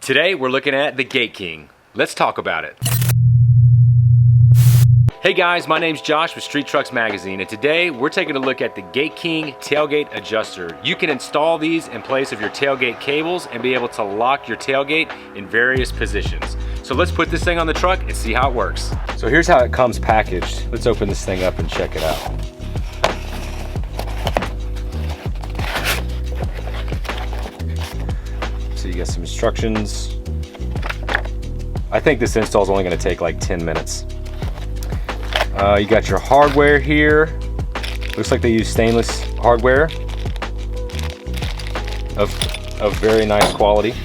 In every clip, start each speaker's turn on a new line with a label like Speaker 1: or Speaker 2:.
Speaker 1: Today we're looking at the Gate King. Let's talk about it. Hey guys, my name's Josh with Street Trucks Magazine, and today we're taking a look at the Gate King Tailgate Adjuster. You can install these in place of your tailgate cables and be able to lock your tailgate in various positions. So let's put this thing on the truck and see how it works. So here's how it comes packaged. Let's open this thing up and check it out. So you got some instructions. I think this install is only going to take like 10 minutes. You got your hardware here. Looks like they use stainless hardware of very nice quality.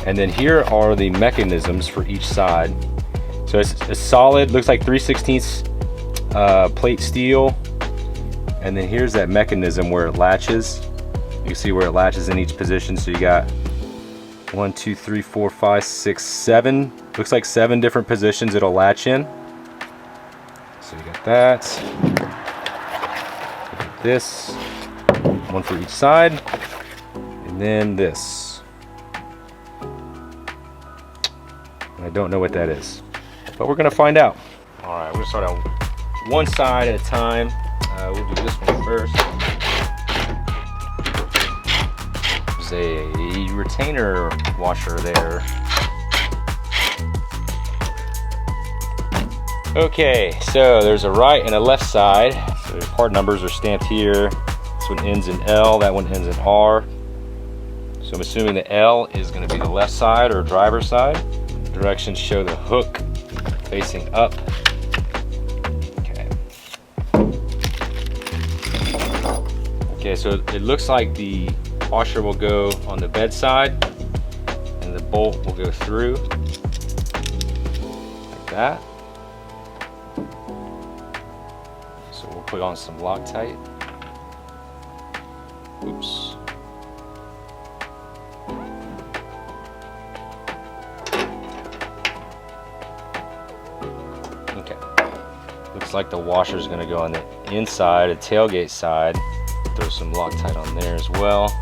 Speaker 1: And then here are the mechanisms for each side. So it's a solid, looks like 3/16 plate steel. And then here's that mechanism where it latches. You can see where it latches in each position. So you got 1, 2, 3, 4, 5, 6, 7. Looks like 7 different positions it'll latch in. So you got that. This, one for each side, and then this. I don't know what that is, but we're gonna find out. All right, we're gonna start on one side at a time. We'll do this one first. There's a retainer washer there. Okay, so there's a right and a left side. So the part numbers are stamped here. This one ends in L, that one ends in R. So I'm assuming the L is going to be the left side or driver's side. Directions show the hook facing up. Okay. Okay, so it looks like the washer will go on the bed side and the bolt will go through like that. So we'll put on some Loctite. Oops. Okay. Looks like the washer is going to go on the inside, the tailgate side. Throw some Loctite on there as well.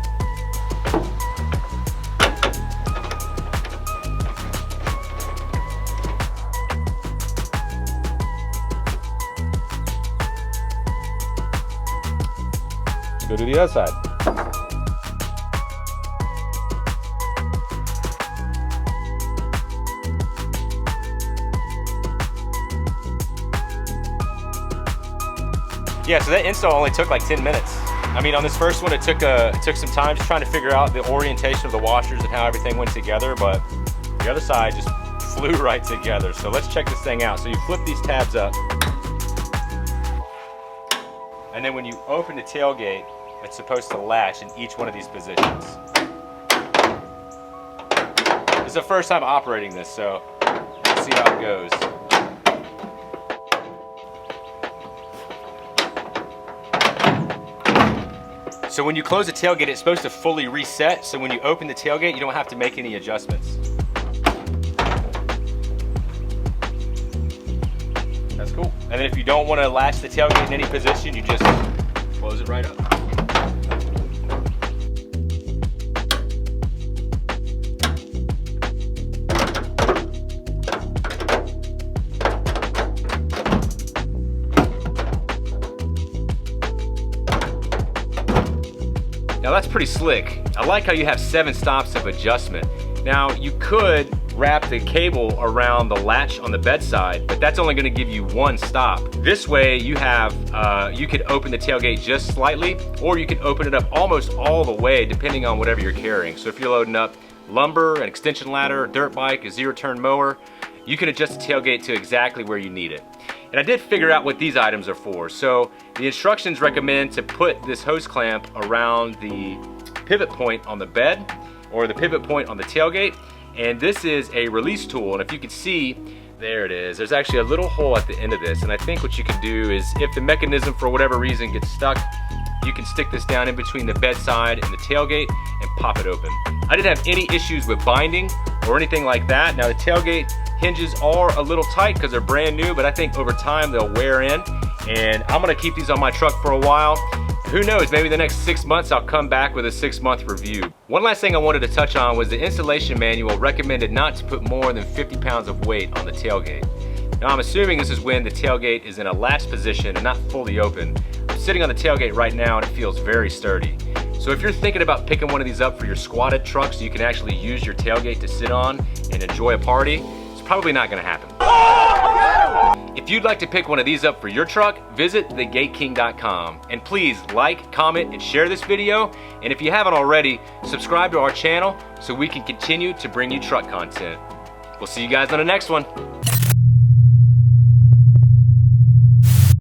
Speaker 1: Go to the other side. Yeah, so that install only took like 10 minutes. I mean, on this first one, it took some time just trying to figure out the orientation of the washers and how everything went together, but the other side just flew right together. So let's check this thing out. So you flip these tabs up, and then when you open the tailgate, it's supposed to latch in each one of these positions. This is the first time operating this, so let's see how it goes. So when you close the tailgate, it's supposed to fully reset, so when you open the tailgate, you don't have to make any adjustments. That's cool. And then if you don't want to latch the tailgate in any position, you just close it right up. Now that's pretty slick. I like how you have 7 stops of adjustment. Now you could wrap the cable around the latch on the bedside, but that's only going to give you 1 stop. This way you have, you could open the tailgate just slightly, or you can open it up almost all the way depending on whatever you're carrying. So if you're loading up lumber, an extension ladder, a dirt bike, a 0-turn mower, you can adjust the tailgate to exactly where you need it. And I did figure out what these items are for. So the instructions recommend to put this hose clamp around the pivot point on the bed or the pivot point on the tailgate. And this is a release tool. And if you can see, there it is. There's actually a little hole at the end of this. And I think what you can do is if the mechanism for whatever reason gets stuck, you can stick this down in between the bedside and the tailgate and pop it open. I didn't have any issues with binding or anything like that. Now the tailgate hinges are a little tight because they're brand new, but I think over time they'll wear in. And I'm gonna keep these on my truck for a while. And Who knows, maybe the next 6 months I'll come back with a 6-month review. One last thing I wanted to touch on was the installation manual recommended not to put more than 50 pounds of weight on the tailgate. Now I'm assuming this is when the tailgate is in a latched position and not fully open. I'm sitting on the tailgate right now and it feels very sturdy. So if you're thinking about picking one of these up for your squatted truck so you can actually use your tailgate to sit on and enjoy a party, it's probably not gonna happen. If you'd like to pick one of these up for your truck, visit thegateking.com. And please like, comment, and share this video. And if you haven't already, subscribe to our channel so we can continue to bring you truck content. We'll see you guys on the next one.